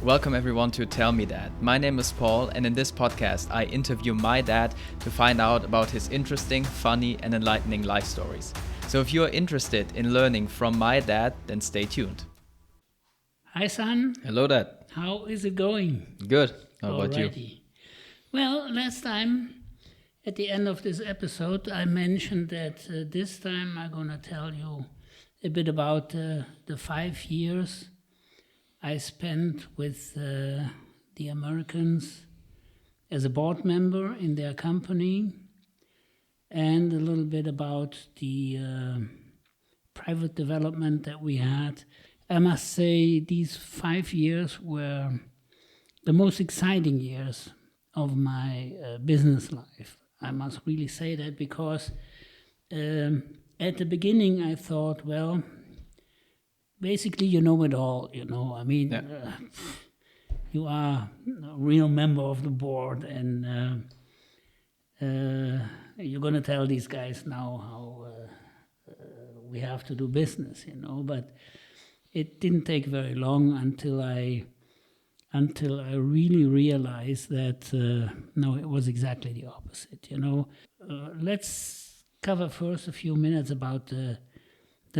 Welcome everyone to Tell Me That. My name is Paul, and in this podcast I interview my dad to find out about his interesting, funny and enlightening life stories. So if you are interested in learning from my dad, then stay tuned. Hi son. Hello Dad. How is it going? Good. How about Alrighty. you? Well, last time at the end of this episode I mentioned that this time I'm going to tell you a bit about the 5 years I spent with the Americans as a board member in their company, and a little bit about the private development that we had. I must say these 5 years were the most exciting years of my business life. I must really say that because at the beginning I thought, well, basically, you know it all, I mean, you are a real member of the board, and you're going to tell these guys now how we have to do business, But it didn't take very long until I really realized that, no, it was exactly the opposite, Let's cover first a few minutes about the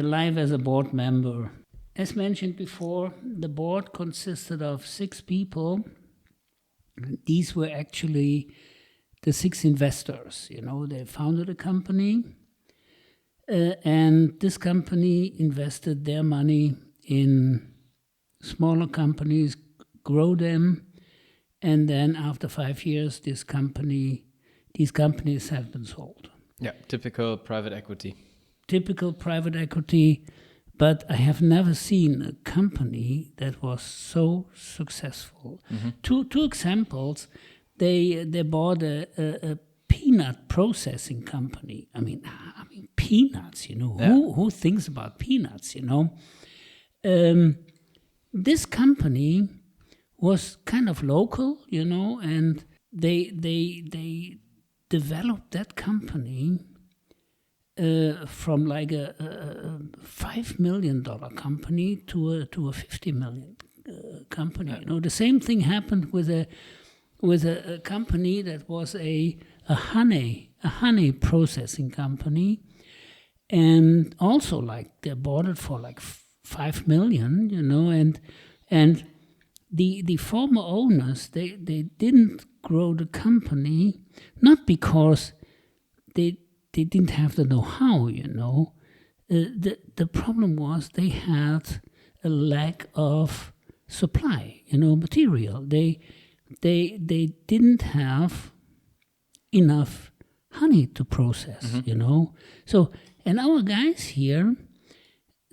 life as a board member. As mentioned before, the board consisted of 6 people. These were actually the 6 investors. They founded a company, and this company invested their money in smaller companies, grow them, and then after 5 years, these companies have been sold. Yeah, typical private equity. But I have never seen a company that was so successfsul. Mm-hmm. Two examples. They bought a peanut processing company. I mean peanuts. Who thinks about peanuts? This company was kind of local, and they developed that company. From like a $5 million company to a $50 million company. The same thing happened with a company that was a honey processing company, and also like they bought it for like $5 million, and the former owners they didn't grow the company not because they didn't have the know-how, The problem was they had a lack of supply, material. They didn't have enough honey to process, mm-hmm. So, and our guys here,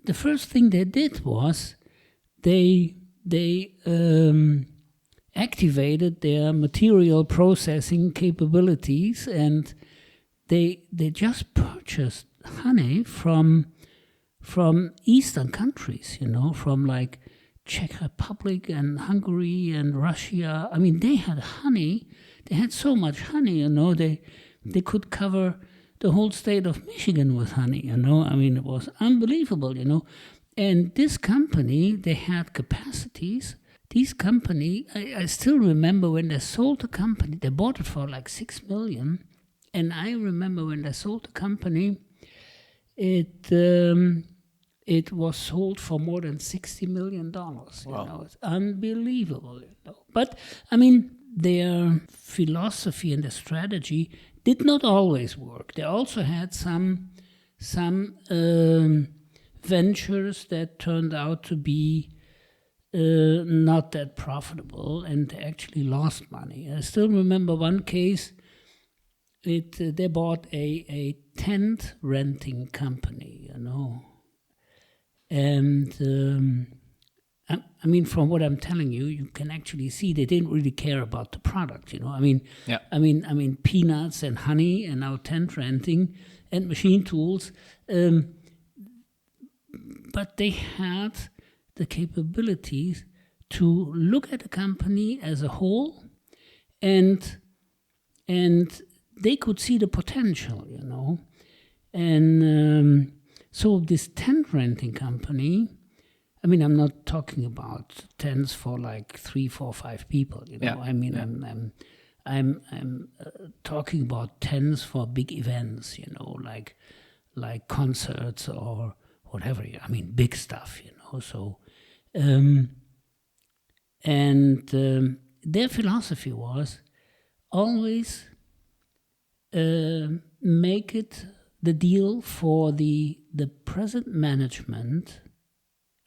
the first thing they did was they activated their material processing capabilities, and they just purchased honey from Eastern countries, from like Czech Republic and Hungary and Russia. I mean, they had honey. They had so much honey, they could cover the whole state of Michigan with honey, I mean, it was unbelievable, And this company, they had capacities. This company, I still remember when they sold the company, they bought it for like $6 million. And I remember when they sold the company, it was sold for more than $60 million. Wow. It's unbelievable. But I mean, their philosophy and their strategy did not always work. They also had some ventures that turned out to be not that profitable, and they actually lost money. I still remember one case. They bought a tent renting company, and I mean, from what I'm telling you, you can actually see they didn't really care about the product, I mean, yeah. I mean peanuts and honey, and now tent renting and machine tools, but they had the capabilities to look at a company as a whole, and they could see the potential, And so this tent renting company, I mean, I'm not talking about tents for like 3, 4, 5 people. You know, I mean, I'm talking about tents for big events. You know, like concerts or whatever. I mean, big stuff. You know, so their philosophy was always make it the deal for the present management.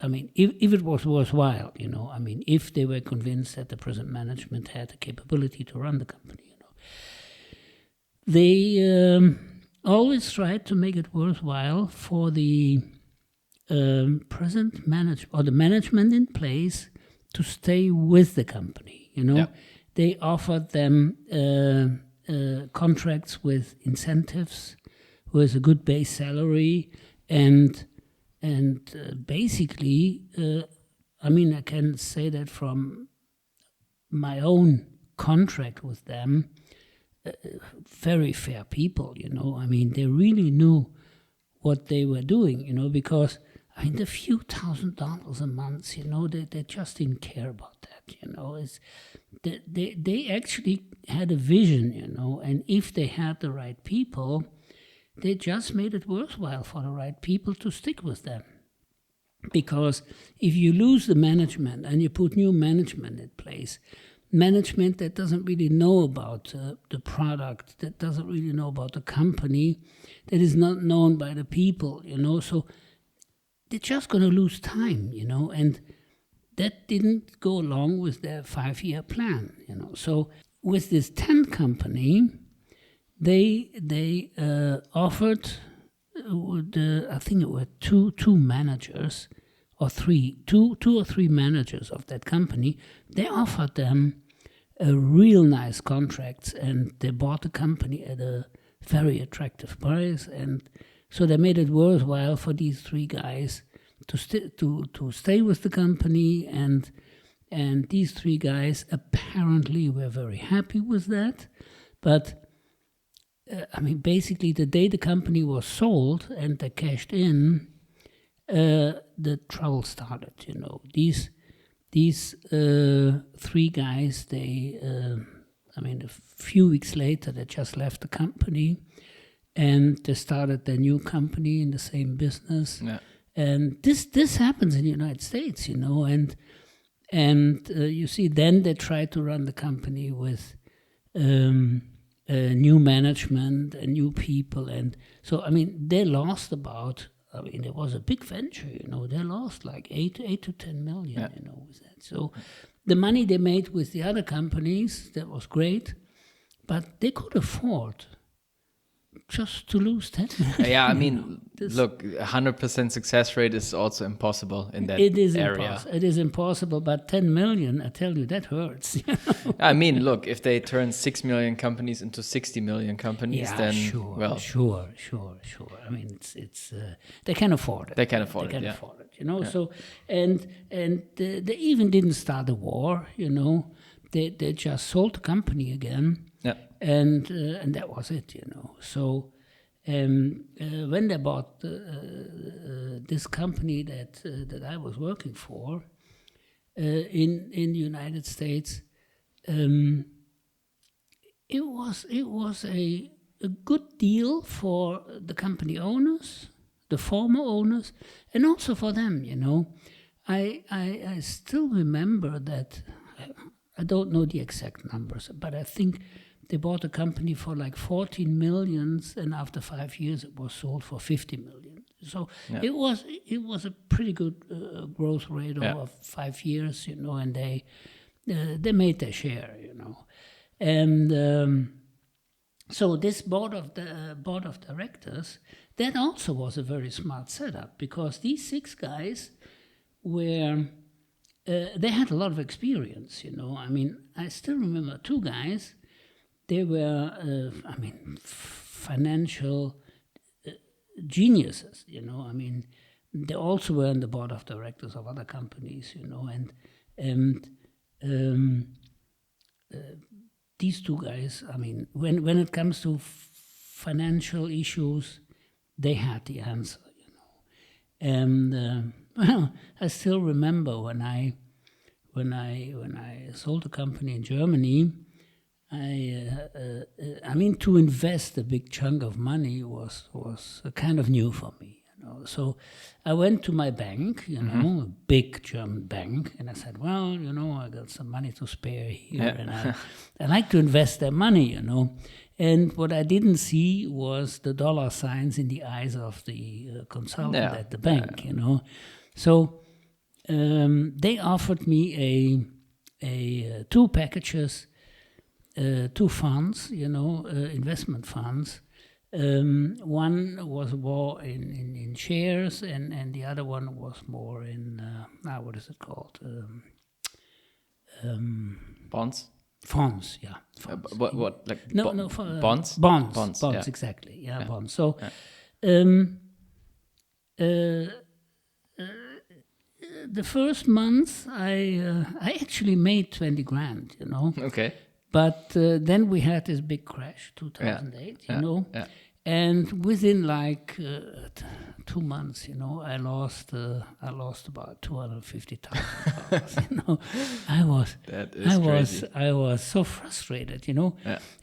I mean, if it was worthwhile, you know, I mean, if they were convinced that the present management had the capability to run the company, you know, they always tried to make it worthwhile for the present management or the management in place to stay with the company, you know. They offered them contracts with incentives, with a good base salary, and basically, I mean, I can say that from my own contract with them, very fair people, you know. I mean, they really knew what they were doing, you know, because, I mean, the few $1,000s a month, you know, they just didn't care about that, you know. They actually had a vision, you know, and if they had the right people, they just made it worthwhile for the right people to stick with them. Because if you lose the management and you put new management in place, management that doesn't really know about the product, that doesn't really know about the company, that is not known by the people, you know, so they're just going to lose time, you know, and that didn't go along with their 5-year plan, you know. So with this tent company, they offered I think it were two managers or two or three managers of that company. They offered them a real nice contracts, and they bought the company at a very attractive price, and so they made it worthwhile for these 3 guys to stay with the company, and these 3 guys apparently were very happy with that. But I mean, basically, the day the company was sold and they cashed in, the trouble started. You know, these 3 guys, they, I mean, a few weeks later, they just left the company, and they started their new company in the same business. Yeah. And this happens in the United States, you know, and you see, then they try to run the company with new management and new people, and so I mean they lost about. I mean, it was a big venture, you know. They lost like 8 to 10 million, you know, with that. So the money they made with the other companies, that was great, but they could afford just to lose 10 million. Yeah, I mean, look, 100% success rate is also impossible in that area. It is impossible, but 10 million, I tell you, that hurts. You know? I mean, look, if they turn 6 million companies into 60 million companies, then sure. I mean, it's they can afford it. They can afford it, you know. Yeah. So and they even didn't start a war, you know. They just sold the company again. Yeah. And that was it, you know. So when they bought this company that I was working for in the United States, it was a good deal for the company owners, the former owners, and also for them, you know. I still remember that. I don't know the exact numbers, but I think they bought a company for like 14 million, and after 5 years it was sold for 50 million. So it was a pretty good growth rate over 5 years, you know, and they made their share, you know. And so this board of directors, that also was a very smart setup, because these 6 guys were... they had a lot of experience, you know. I mean, I still remember 2 guys. They were, I mean, financial geniuses, you know. I mean, they also were on the board of directors of other companies, you know. And these 2 guys, I mean, when it comes to financial issues, they had the answer, you know. And well, I still remember when I sold a company in Germany. I mean, to invest a big chunk of money was kind of new for me. So I went to my bank, a big German bank, and I said, well, I got some money to spare here, and I like to invest that money, And what I didn't see was the dollar signs in the eyes of the consultant at the bank, So they offered me two packages, two funds, investment funds. One was more in shares, and the other one was more in what is it called? Bonds. Fonds, yeah. Fonds. What like bonds? Bonds, yeah. Exactly. Yeah, bonds. So, the first month I actually made 20 grand, Okay. But then we had this big crash, 2008, and within 2 months, I lost about $250,000. I was so frustrated,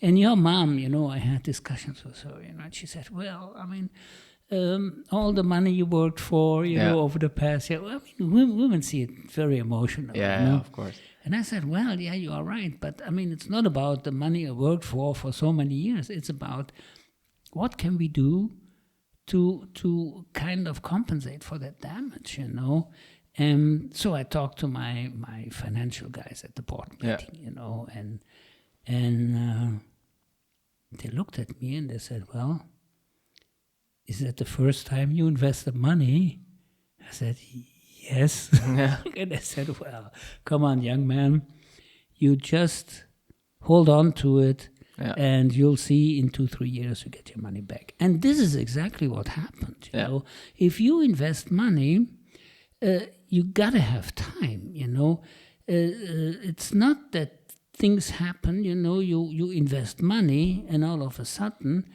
And your mom, I had discussions with her, and she said, "Well, I mean, all the money you worked for, over the past year. Well, I mean, women see it very emotional. Yeah, of course." And I said, well, yeah, you are right. But I mean, it's not about the money I worked for so many years. It's about what can we do to kind of compensate for that damage, And so I talked to my financial guys at the board meeting, and they looked at me and they said, well, is that the first time you invested money? I said, yes. And I said, well, come on, young man. You just hold on to it, and you'll see in 2-3 years you get your money back. And this is exactly what happened. You know, if you invest money, you gotta have time. It's not that things happen. You invest money, and all of a sudden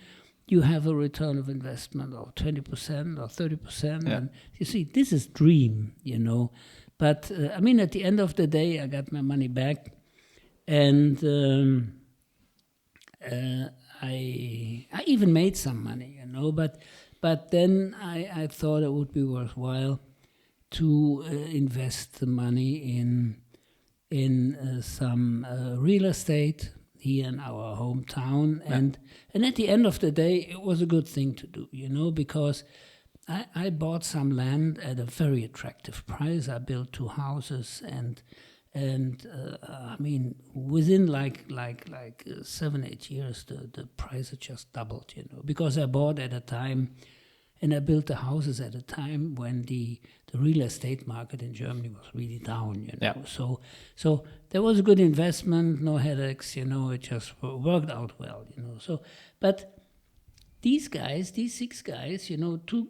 you have a return of investment of 20% or 30%. And you see, this is dream, But I mean, at the end of the day, I got my money back, and I even made some money, But then I thought it would be worthwhile to invest the money in some real estate here in our hometown, and at the end of the day, it was a good thing to do, because I bought some land at a very attractive price. I built 2 houses, and I mean, within like 7-8 years, the price had just doubled, because I bought at a time, and I built the houses at a time when the real estate market in Germany was really down, So there was a good investment, no headaches, it just worked out well, So, but these 6 guys, 2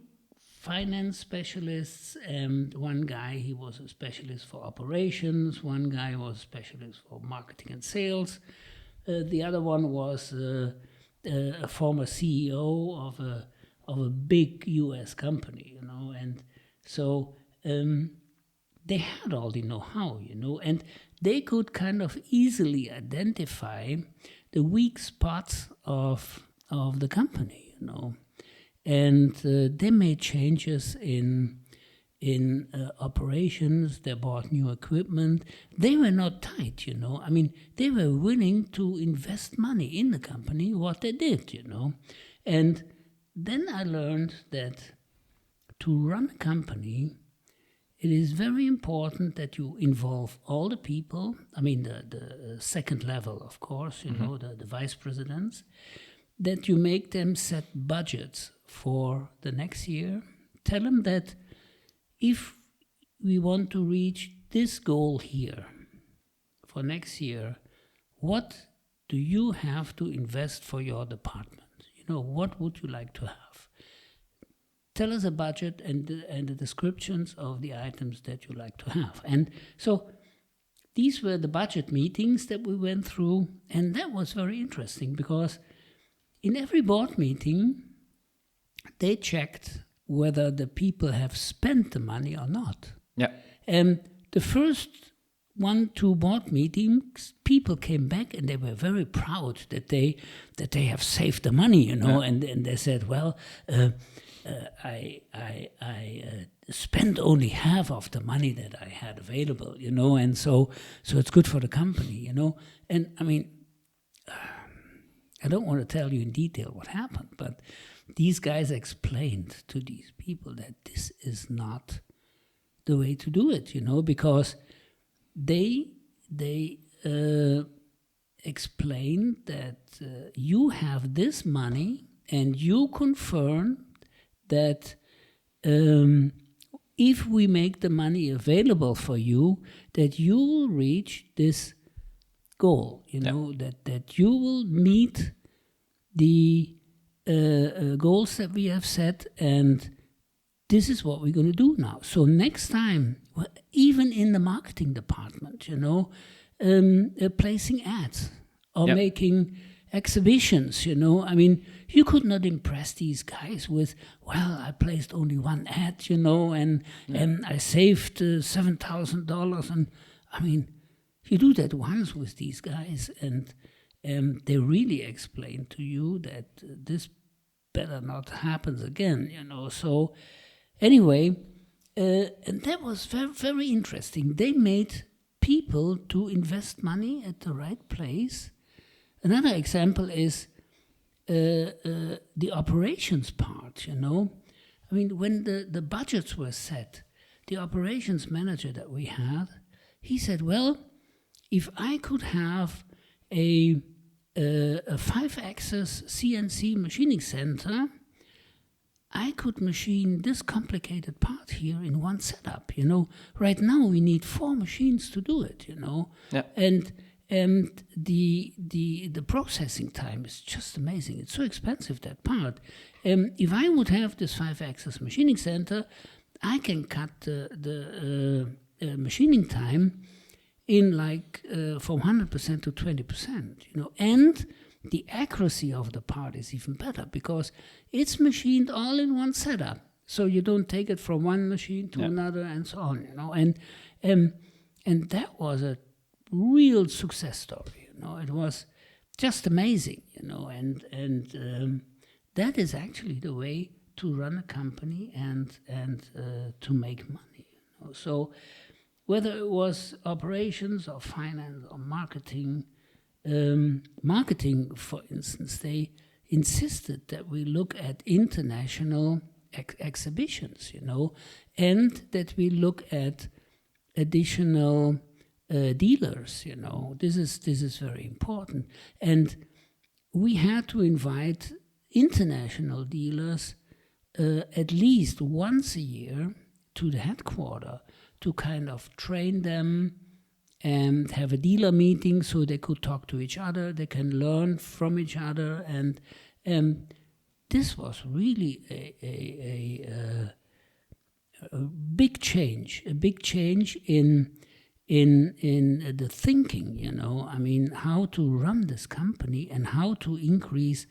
finance specialists, and one guy, he was a specialist for operations, one guy was a specialist for marketing and sales, the other one was a former CEO of a big US company, and so they had all the know-how, and they could kind of easily identify the weak spots of the company, and they made changes in operations. They bought new equipment. They were not tight, I mean, they were willing to invest money in the company, what they did, and then I learned that to run a company, it is very important that you involve all the people. I mean, the second level, of course, the vice presidents, that you make them set budgets for the next year. Tell them that if we want to reach this goal here for next year, what do you have to invest for your department? What would you like to have? Tell us a budget and the descriptions of the items that you like to have. And so these were the budget meetings that we went through, and that was very interesting because in every board meeting, they checked whether the people have spent the money or not. Yeah. And the first 1-2 board meetings, people came back and they were very proud that they have saved the money, and they said, well, I spent only half of the money that I had available, and so it's good for the company, And I mean, I don't want to tell you in detail what happened, but these guys explained to these people that this is not the way to do it, because they explained that you have this money and you confirm that if we make the money available for you, that you will reach this goal, that you will meet the goals that we have set, and this is what we're going to do now. So next time, even in the marketing department, placing ads or making exhibitions, I mean, you could not impress these guys with, well, I placed only one ad, and I saved $7,000. And I mean, you do that once with these guys, and they really explain to you that this better not happen again, So anyway, and that was very, very interesting. They made people to invest money at the right place. Another example is the operations part, I mean, when the budgets were set, the operations manager that we had, he said, well, if I could have a 5-axis CNC machining center, I could machine this complicated part here in one setup, Right now we need 4 machines to do it, And the processing time is just amazing. It's so expensive, that part. If I would have this 5-axis machining center, I can cut the machining time in from 100% to 20%, and the accuracy of the part is even better because it's machined all in one setup. So you don't take it from one machine to another and so on, and that was a real success story, It was just amazing, and that is actually the way to run a company and to make money, So whether it was operations or finance or marketing, for instance, they insisted that we look at international exhibitions, and that we look at additional dealers, This is very important, and we had to invite international dealers at least once a year to the headquarters to kind of train them and have a dealer meeting so they could talk to each other, they can learn from each other, and this was really a big change in the thinking, I mean, how to run this company and how to increase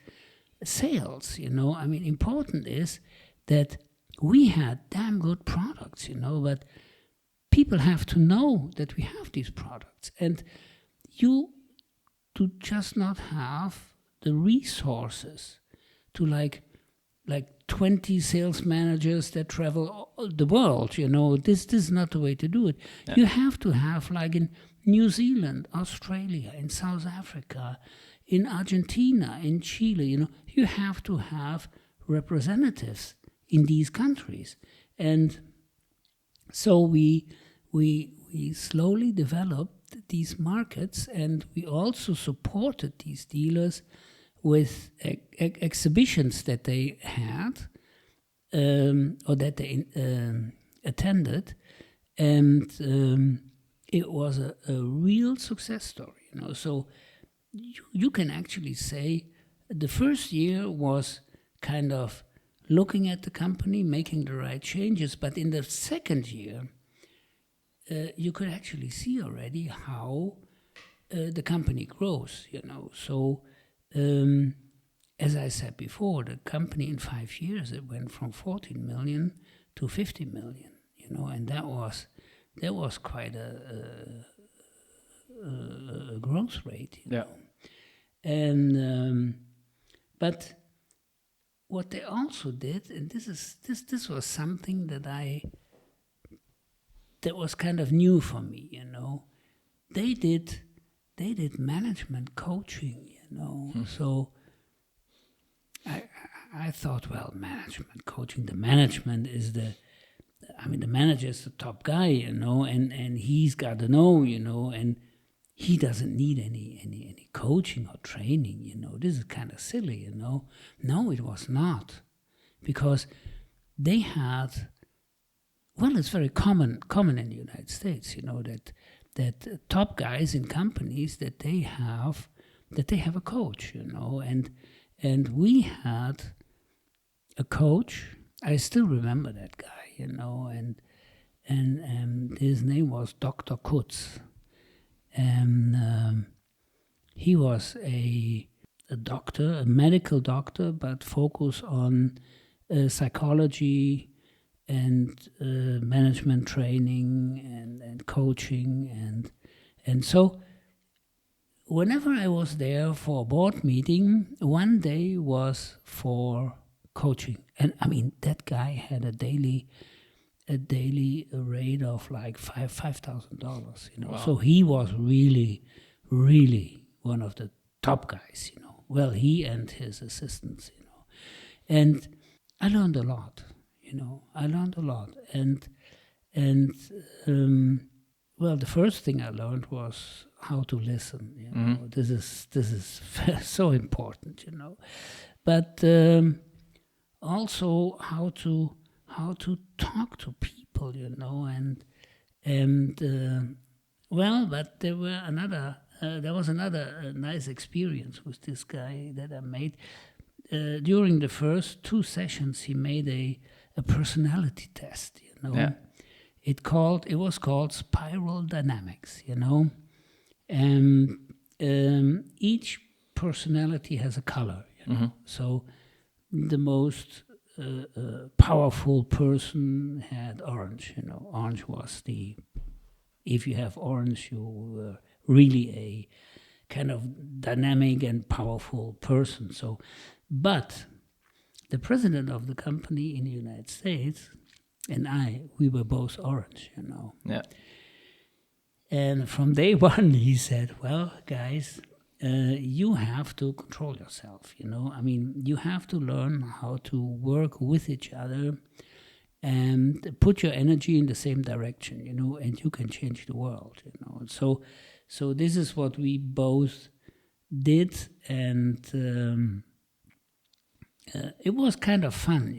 sales, I mean, important is that we had damn good products, but people have to know that we have these products, and you do just not have the resources to like 20 sales managers that travel the world, This is not the way to do it. Yeah. You have to have, like in New Zealand, Australia, in South Africa, in Argentina, in Chile, you have to have representatives in these countries. And so we slowly developed these markets, and we also supported these dealers with exhibitions that they had or that they attended, and it was a real success story. So you can actually say the first year was kind of looking at the company, making the right changes, but in the second year, you could actually see already how the company grows, So, as I said before, the company in 5 years, it went from 14 million to 50 million, and that was quite a growth rate. Know? And but what they also did, and this was something that was kind of new for me. They did management coaching. So I thought, well, management coaching. The management is the manager is the top guy, and he's got to know, and he doesn't need any coaching or training, This is kind of silly, No, it was not, because they had. Well, it's very common in the United States, that top guys in companies that they have a coach, and we had a coach. I still remember that guy, and his name was Dr. Kutz, and he was a doctor, a medical doctor, but focused on psychology and management training and coaching, and so whenever I was there for a board meeting, one day was for coaching, and that guy had a daily rate of like $5,000, Wow. So he was really, really one of the top guys, Well, he and his assistants, and I learned a lot. And well, the first thing I learned was how to listen. This is so important, But also how to talk to people, well, but there was another nice experience with this guy that I made. During the first 2 sessions, he made a personality test, Yeah. It was called spiral dynamics, and each personality has a color, So the most powerful person had orange, Orange was if you have orange, you were really a kind of dynamic and powerful person. So, but the president of the company in the United States and we were both orange, Yeah. And from day one, he said, well, guys, you have to control yourself, you have to learn how to work with each other and put your energy in the same direction, and you can change the world, So this is what we both did, and it was kind of fun,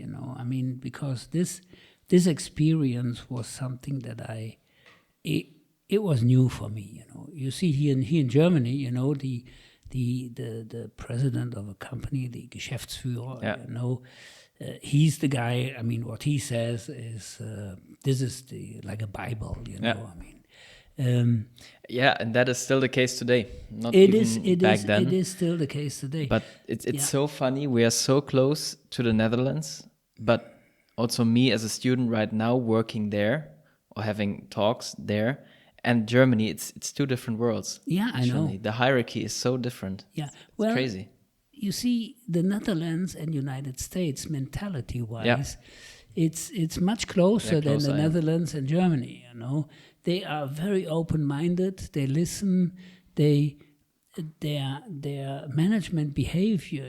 because this experience was something that it was new for me, You see, here in Germany, the president of a company, the Geschäftsführer, Yeah. He's the guy. What he says is this is like a Bible, Yeah. Yeah, and that is still the case today. Not back then. It is still the case today. But it's so funny. We are so close to the Netherlands, but also me as a student right now working there or having talks there, and Germany. It's 2 different worlds. Yeah, I know. The hierarchy is so different. Yeah, it's crazy. You see, the Netherlands and United States, mentality-wise, it's much closer than the Netherlands and Germany. They are very open-minded. They listen. Their management behavior,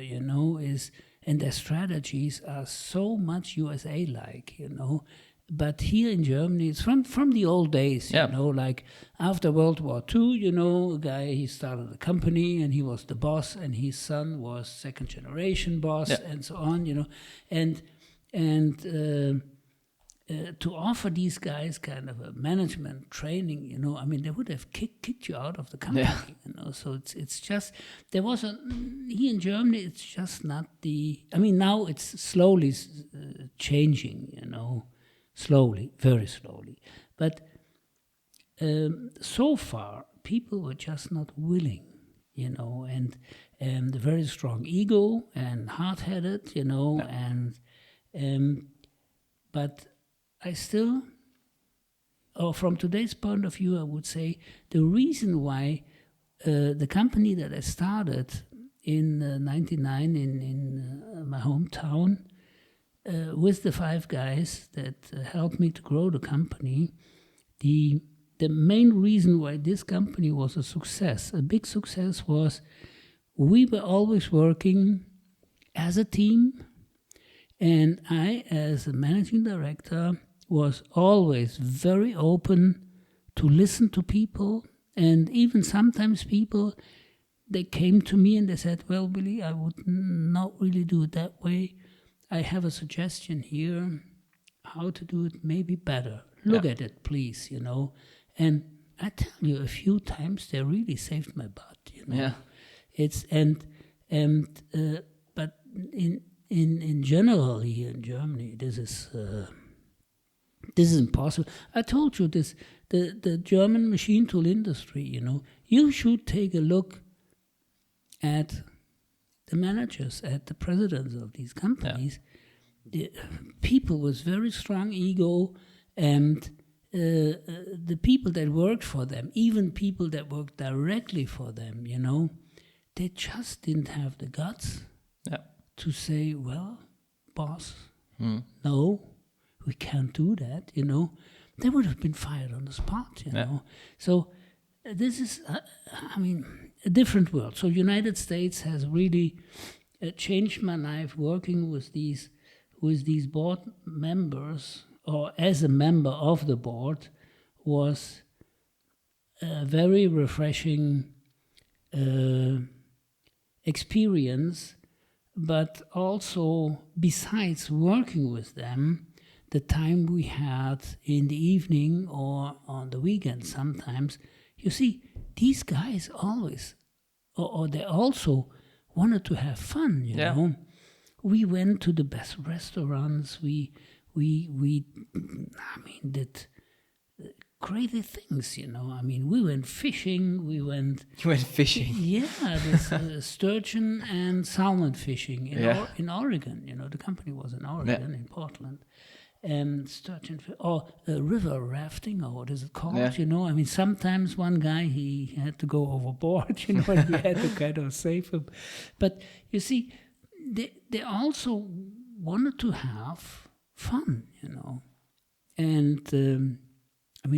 is, and their strategies are so much USA-like, But here in Germany, it's from the old days, like after World War II, a guy, he started a company and he was the boss, and his son was second generation boss, and so on, and to offer these guys kind of a management training, they would have kicked you out of the company, So it's just, there was here in Germany, it's just not now it's slowly changing, Slowly, very slowly. But so far, people were just not willing, and a very strong ego and hard-headed, but I still or from today's point of view, I would say the reason why the company that I started in '99 in my hometown with the 5 guys that helped me to grow the company, the main reason why this company was a success, a big success, was we were always working as a team, and I, as a managing director, was always very open to listen to people. And even sometimes people, they came to me and they said, well, Billy, I would not really do it that way. I have a suggestion here, how to do it maybe better. Look at it, please, And I tell you, a few times they really saved my butt, Yeah. It's but in general here in Germany, this is impossible. I told you this. The German machine tool industry, you should take a look at the managers, at the presidents of these companies. The people with very strong ego, and the people that worked for them, even people that worked directly for them, they just didn't have the guts to say, well, boss, no, we can't do that, They would have been fired on the spot, So this is, a different world. So United States has really changed my life working with these board members, or as a member of the board, was a very refreshing experience. But also, besides working with them, the time we had in the evening or on the weekend sometimes, you see, these guys always, or they also wanted to have fun, know. We went to the best restaurants, we did crazy things, we went fishing, You went fishing? Yeah, this sturgeon and salmon fishing in Oregon, the company was in Oregon, in Portland. And sturgeon, or river rafting, or what is it called? Sometimes one guy, he had to go overboard, and we had to kind of save him. But you see, they also wanted to have fun, And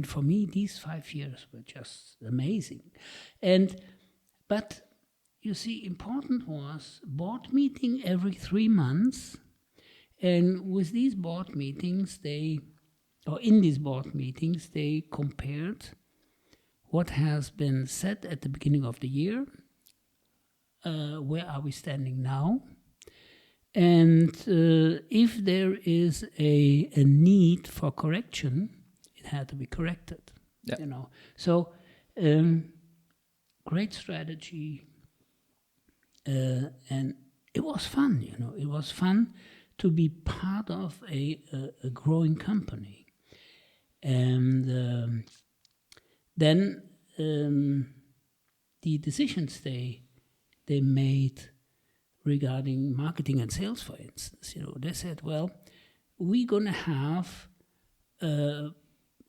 for me, these 5 years were just amazing. But you see, important was board meeting every 3 months. And with these board meetings, in these board meetings, they compared what has been said at the beginning of the year, where are we standing now, and if there is a need for correction, it had to be corrected. So great strategy, and it was fun. It was fun to be part of a growing company. And then the decisions they made regarding marketing and sales, for instance, they said, well, we're going to have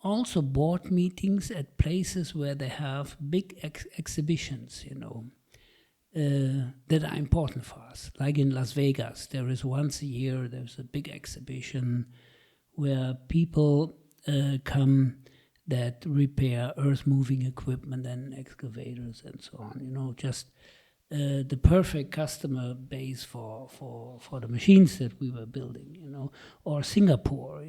also board meetings at places where they have big exhibitions, that are important for us. Like in Las Vegas, there is once a year, there's a big exhibition where people come that repair earth-moving equipment and excavators and so on. Just the perfect customer base for the machines that we were building. Or Singapore.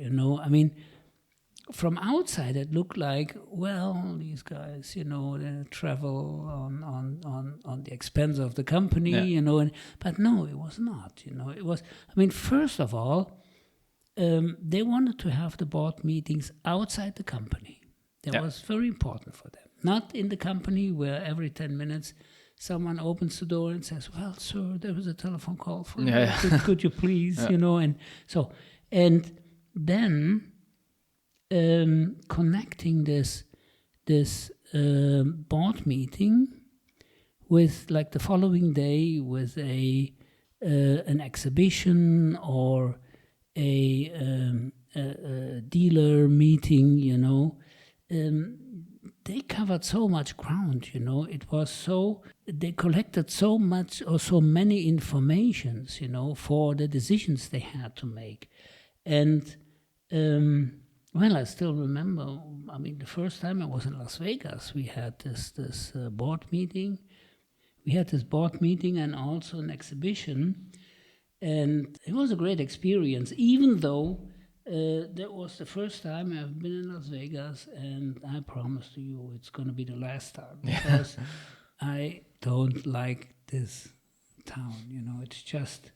From outside, it looked like, well, these guys, they travel on the expense of the company, but no, it was not. It was. First of all, they wanted to have the board meetings outside the company. That was very important for them. Not in the company where every 10 minutes someone opens the door and says, "Well, sir, there was a telephone call for you. Could you please?" And so, and then. Connecting this board meeting with, like, the following day with an exhibition or a dealer meeting, they covered so much ground, it was so, they collected so much or so many informations, for the decisions they had to make. And, well, I still remember, the first time I was in Las Vegas, we had this board meeting. We had this board meeting and also an exhibition. And it was a great experience, even though that was the first time I've been in Las Vegas, and I promise to you it's going to be the last time, because I don't like this town, it's just,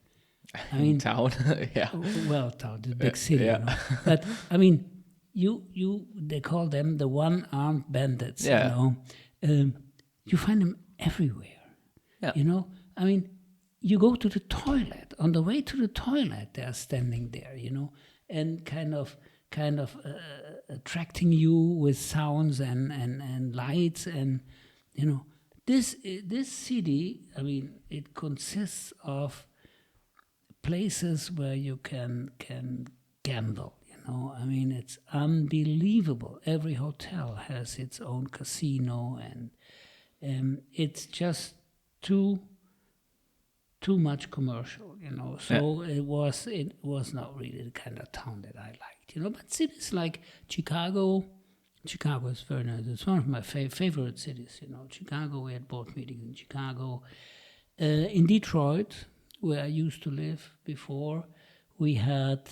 town, yeah. Well, town, the big city, Yeah. But, they call them the one-armed bandits, Yeah. You find them everywhere, Yeah. You go to the toilet. On the way to the toilet, they are standing there, and kind of attracting you with sounds and lights, and this city. It consists of places where you can gamble. It's unbelievable. Every hotel has its own casino, and it's just too much commercial, So it was not really the kind of town that I liked, But cities like Chicago is very nice. It's one of my favorite cities, Chicago. We had board meetings in Chicago. In Detroit, where I used to live before, we had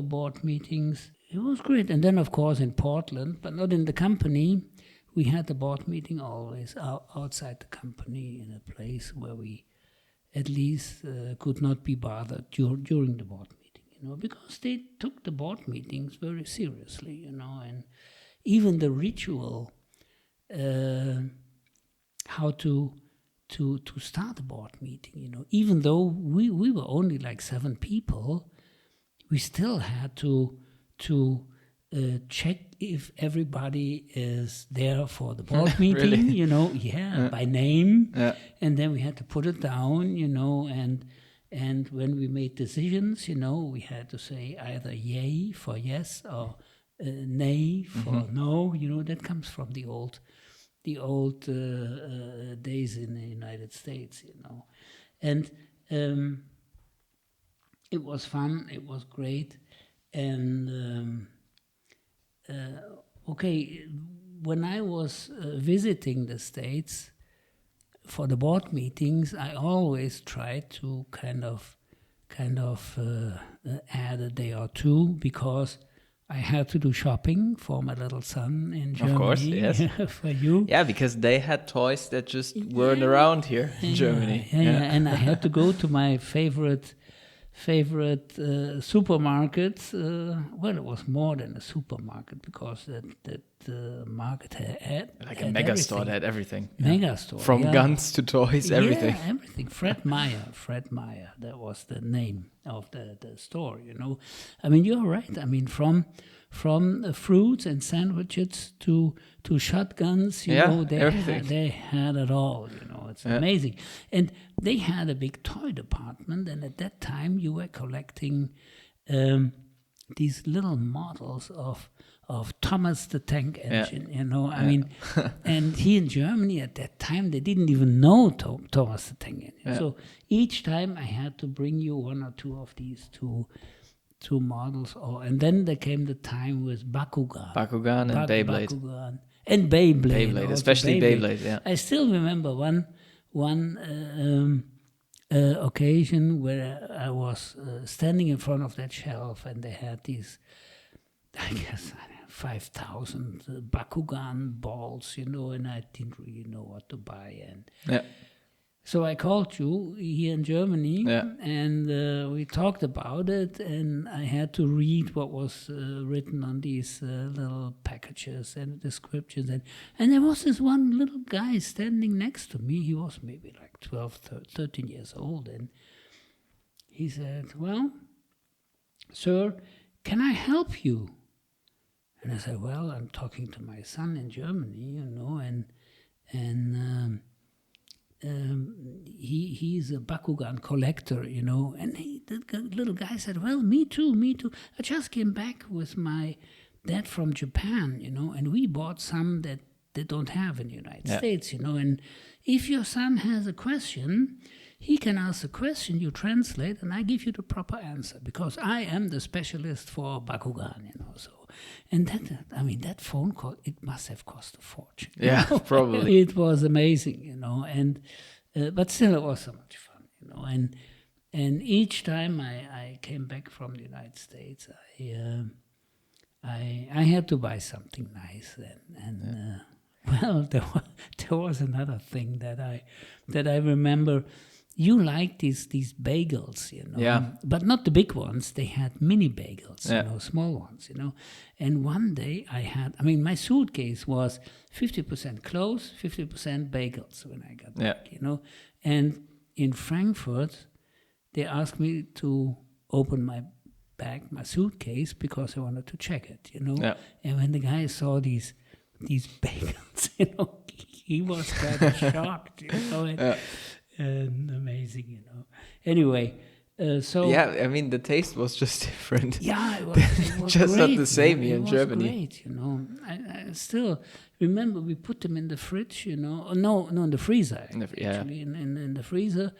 board meetings. It was great. And then, of course, in Portland, but not in the company. We had the board meeting always outside the company, in a place where we at least could not be bothered during the board meeting, because they took the board meetings very seriously, and even the ritual, how to start a board meeting, even though we were only like 7 people, we still had to check if everybody is there for the board meeting, Really? By name. Yeah. And then we had to put it down, and when we made decisions, we had to say either yay for yes or nay for no. That comes from the old days in the United States, And it was fun, it was great. And when I was visiting the States for the board meetings, I always tried to kind of add a day or two, because I had to do shopping for my little son in Germany. Of course, yes. For you. Yeah, because they had toys that just weren't around here in Germany. Yeah, and I had to go to my favorite supermarket. Well, it was more than a supermarket, because that market had Like a mega store that had everything. Mega store. From guns to toys, everything. Yeah, everything. Fred Meyer, that was the name of the store, You're right. From fruits and sandwiches to shotguns, they had it all, It's amazing. And they had a big toy department, and at that time you were collecting these little models of Thomas the Tank Engine, and here in Germany at that time they didn't even know Thomas the Tank Engine. Yeah. So each time I had to bring you 1 or 2 of these two models, and then there came the time with Bakugan And Beyblade. Bakugan and Beyblade, especially Beyblade. Yeah. I still remember one occasion where I was standing in front of that shelf, and they had these, I guess, 5,000 Bakugan balls, and I didn't really know what to buy. And so I called you here in Germany, and we talked about it, and I had to read what was written on these little packages and descriptions. And there was this one little guy standing next to me. He was maybe like 12, 13 years old. And he said, "Well, sir, can I help you?" And I said, "Well, I'm talking to my son in Germany, and he's a Bakugan collector, And the little guy said, "Well, me too. I just came back with my that from Japan, and we bought some that they don't have in the United States, and if your son has a question, he can ask the question, you translate, and I give you the proper answer, because I am the specialist for Bakugan, so. And that phone call, it must have cost a fortune. Yeah, probably. It was amazing, and but still it was so much fun, and each time I came back from the United States, I had to buy something nice, and well, there was another thing that I remember. You like these bagels, but not the big ones. They had mini bagels, small ones, And one day my suitcase was 50% clothes, 50% bagels when I got back, And in Frankfurt, they asked me to open my bag, my suitcase, because I wanted to check it, And when the guy saw these bagels, he was kind of shocked, And amazing, Anyway, so the taste was just different. Yeah, it was just great, not the same here in Germany. Great, I still remember we put them in the fridge, No, in the freezer. Actually, in the freezer,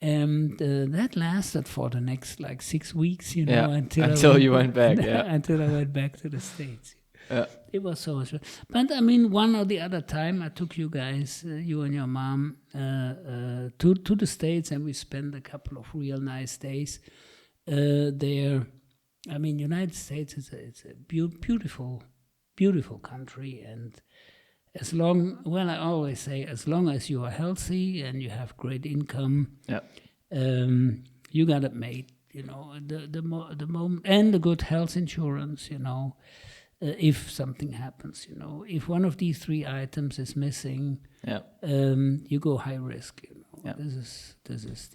and that lasted for the next 6 weeks, until you went back. Until I went back to the States. Yeah. It was so much fun. But one or the other time I took you guys, you and your mom, to the States, and we spent a couple of real nice days there. United States it's a beautiful, beautiful country, and I always say, as long as you are healthy and you have great income, you got it made. The moment, and the good health insurance. If something happens, if one of these 3 items is missing, you go high risk. This is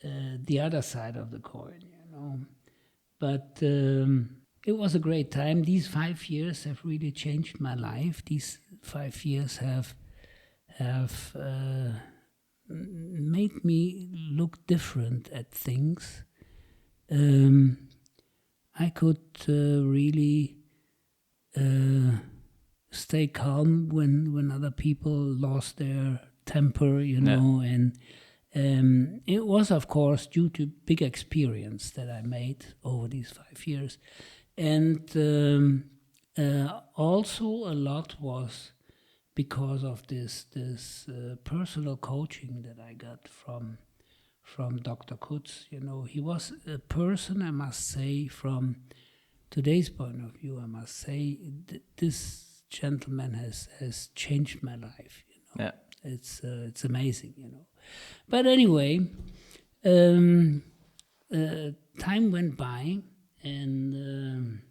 the other side of the coin. But it was a great time. These 5 years have really changed my life. These 5 years have made me look different at things. I could really stay calm when other people lost their temper, and it was, of course, due to big experience that I made over these 5 years. And also a lot was because of this personal coaching that I got from Dr. Kutz. He was a person, I must say, from today's point of view, I must say, this gentleman has changed my life. It's amazing. But anyway, time went by, and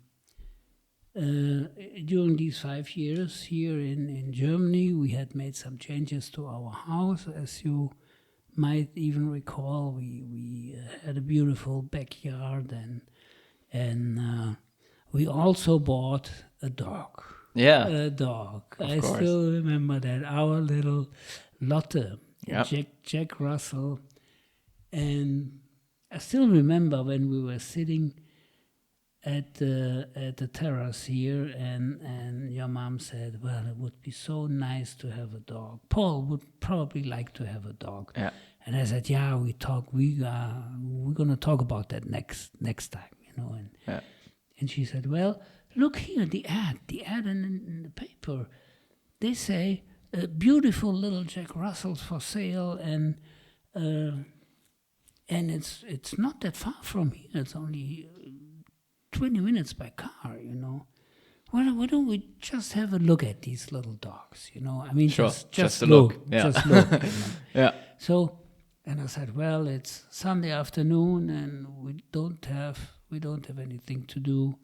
during these 5 years here in Germany, we had made some changes to our house, as you might even recall. We had a beautiful backyard, and we also bought a dog. Yeah, a dog. I course. Still remember that, our little Lotte, Jack Russell, and I still remember when we were sitting at the terrace here, and your mom said, "Well, it would be so nice to have a dog. Paul would probably like to have a dog." Yeah. And I said, "Yeah, we're gonna talk about that next time, And she said, "Well, look here, the ad in the paper. They say beautiful little Jack Russells for sale, and it's not that far from here. It's only 20 minutes by car, Why don't we just have a look at these little dogs, Sure, just a look. Just look, Yeah. So, and I said, well, it's Sunday afternoon, and we don't have anything to do,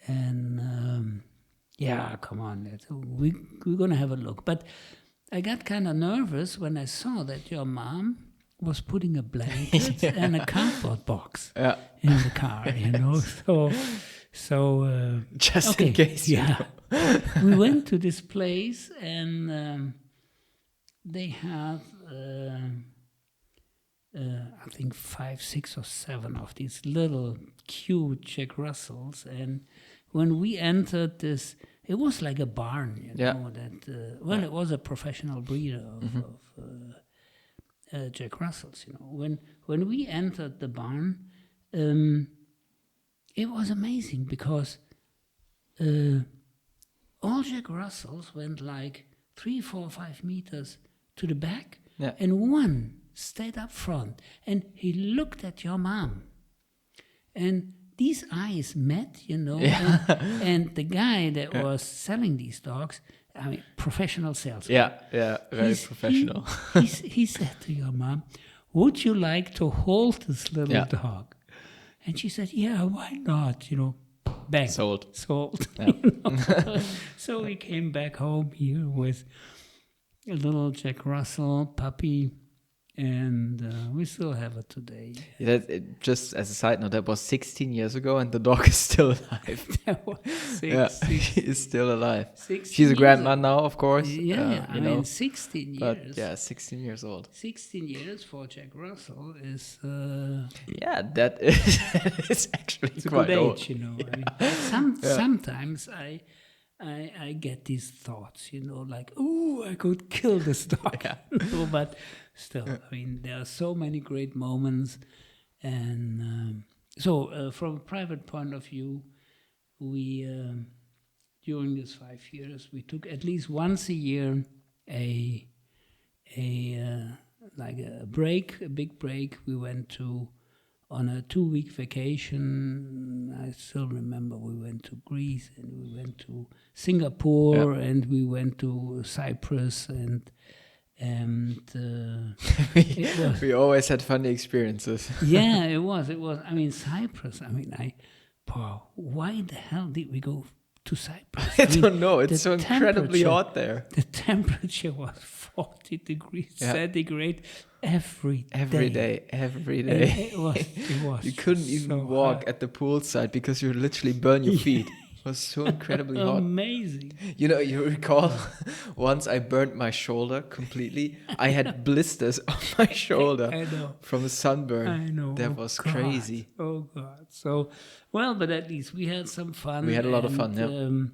and come on, we're gonna have a look. But I got kind of nervous when I saw that your mom was putting a blanket and a cardboard box in the car, So just in case. We went to this place, and they have I think 5, 6 or 7 of these little cute Jack Russells. And when we entered this, it was like a barn, you know, that, it was a professional breeder of Jack Russells, you know. When we entered the barn, it was amazing because all Jack Russells went like 3, 4, 5 meters to the back, and one stayed up front, and he looked at your mom. And these eyes met, you know, and the guy that was selling these dogs, I mean, professional salesman. Very professional. He said to your mom, would you like to hold this little dog? And she said, yeah, why not, you know. Bang. Sold. Yeah. You know? So we came back home here with a little Jack Russell puppy, and we still have it today. Just as a side note, that was 16 years ago, and the dog is still alive. That was she is still alive. She's a grandma now, of course. I mean, 16 years. But yeah, 16 years old. 16 years for Jack Russell is... that is actually it's quite a good old. age, you know. I mean, sometimes I get these thoughts, you know, like, oh, I could kill this dog. No, but still, I mean, there are so many great moments. And so from a private point of view, we, during these 5 years, we took at least once a year a break, a big break. We went on a 2-week vacation. I still remember we went to Greece, and we went to Singapore, and we went to Cyprus, and we always had funny experiences. Yeah, it was. I mean, Cyprus. I mean, why the hell did we go to Cyprus? I don't know. It's so incredibly hot there. The temperature was 40 degrees centigrade every day. It was. You couldn't even walk at the poolside because you literally burn your feet. It was so incredibly hot. Amazing. You know, you recall once I burnt my shoulder completely. I had blisters on my shoulder from a sunburn. I know. That was crazy. Oh, God. So, well, but at least we had some fun. We had a lot of fun,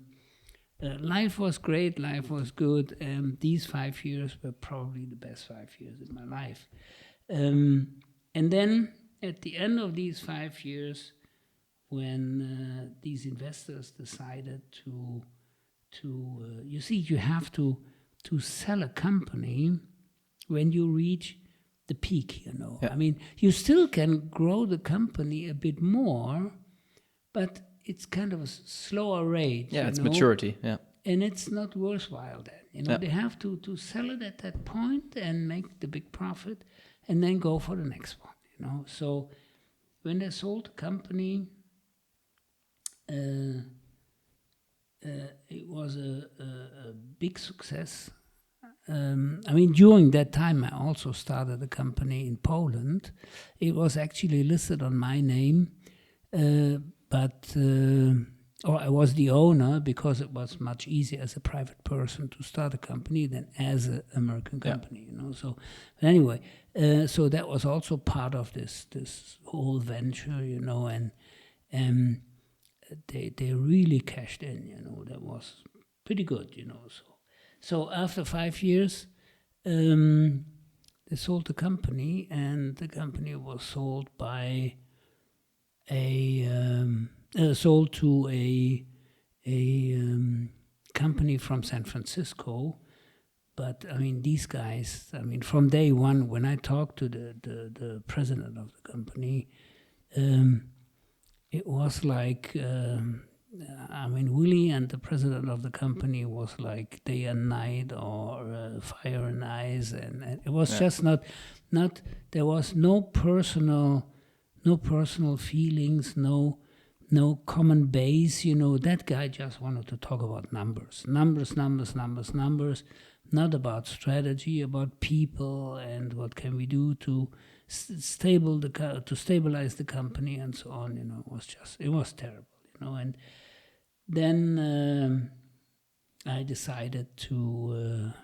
life was great. Life was good. These 5 years were probably the best 5 years in my life. And then at the end of these 5 years, when these investors decided to you see, you have to sell a company when you reach the peak, you know. I mean, you still can grow the company a bit more, but it's kind of a slower rate. Yeah, it's maturity, And it's not worthwhile then. You know, they have to sell it at that point and make the big profit and then go for the next one, you know. So when they sold the company, it was a big success. I mean, during that time, I also started a company in Poland. It was actually listed on my name, or I was the owner, because it was much easier as a private person to start a company than as an American company, you know. So, but anyway, so that was also part of this whole venture, you know, and they really cashed in, you know. That was pretty good, you know. So after 5 years, they sold the company, and the company was sold by sold to a company from San Francisco. But I mean, these guys, I mean, from day one, when I talked to the president of the company, it was like, I mean, Willie and the president of the company was like day and night, or fire and ice, and it was just not. There was no personal feelings, no common base. You know, that guy just wanted to talk about numbers, not about strategy, about people and what can we do to stabilize the company and so on. You know, it was terrible. You know, and then I decided to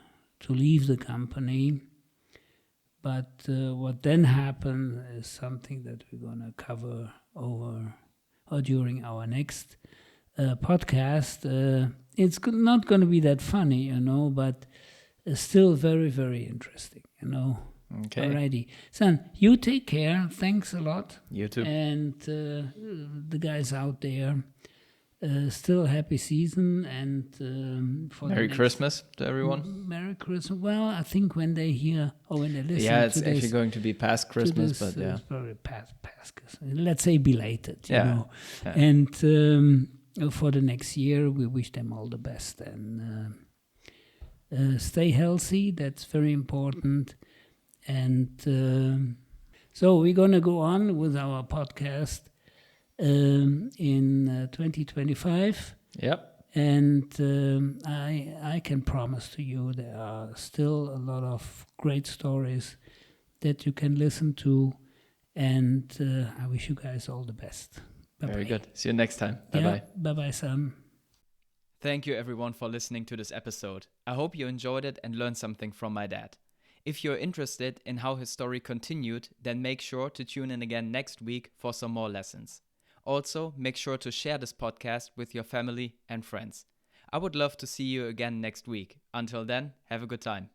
leave the company, But what then happened is something that we're going to cover over or during our next podcast. It's not going to be that funny, but still very, very interesting, Okay. Alrighty. Son, you take care. Thanks a lot. You too. And the guys out there, still happy season and for Merry Christmas to everyone. Merry Christmas. Well, I think when they hear or when they listen Yeah, it's to this, actually going to be past Christmas, this, but yeah. it's probably past Christmas. Let's say belated, you Yeah. know. Yeah. And for the next year, we wish them all the best and stay healthy. That's very important. And so we're going to go on with our podcast in 2025. Yep. And I can promise to you there are still a lot of great stories that you can listen to. And I wish you guys all the best. Bye-bye. Very good. See you next time. Bye-bye. Yeah, bye-bye, Sam. Thank you everyone for listening to this episode. I hope you enjoyed it and learned something from my dad. If you're interested in how his story continued, then make sure to tune in again next week for some more lessons. Also, make sure to share this podcast with your family and friends. I would love to see you again next week. Until then, have a good time.